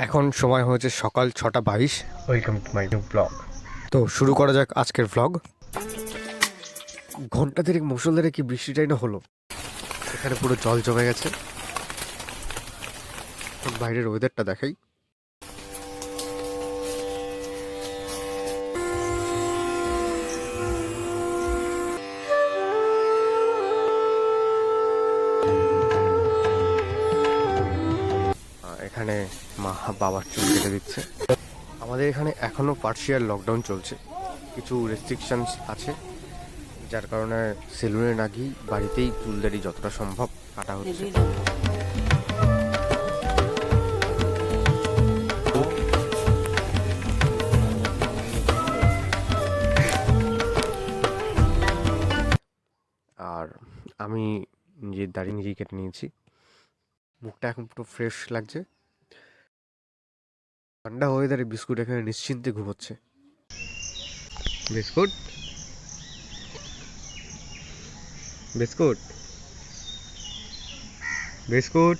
এখন সময় হয়েছে সকাল 6:22। Welcome to my new blog. তো শুরু করা যাক আজকের ব্লগ। ঘন্টা দেড়েক মুষলধারে কি বৃষ্টিটাই না হলো, এখানে পুরো জল জমে গেছে। বাইরের ওয়েদারটা দেখাই। এখানে মা বাবার চুল কেটে দিচ্ছে। আমাদের এখানে এখনো পার্শিয়াল লকডাউন চলছে, কিছু রেস্ট্রিকশনস আছে, যার কারণে সেলুনে না গিয়ে বাড়িতেই চুলদারি যতটা সম্ভব কাটা হচ্ছে। আর আমি নিজের দাড়ি নিজেই কেটে নিয়েছি, মুখটা এখন পুরো ফ্রেশ লাগছে। ঠান্ডা ওয়েদারে বিস্কুট এখানে নিশ্চিন্তে ঘুমোচ্ছে। Biscuit biscuit biscuit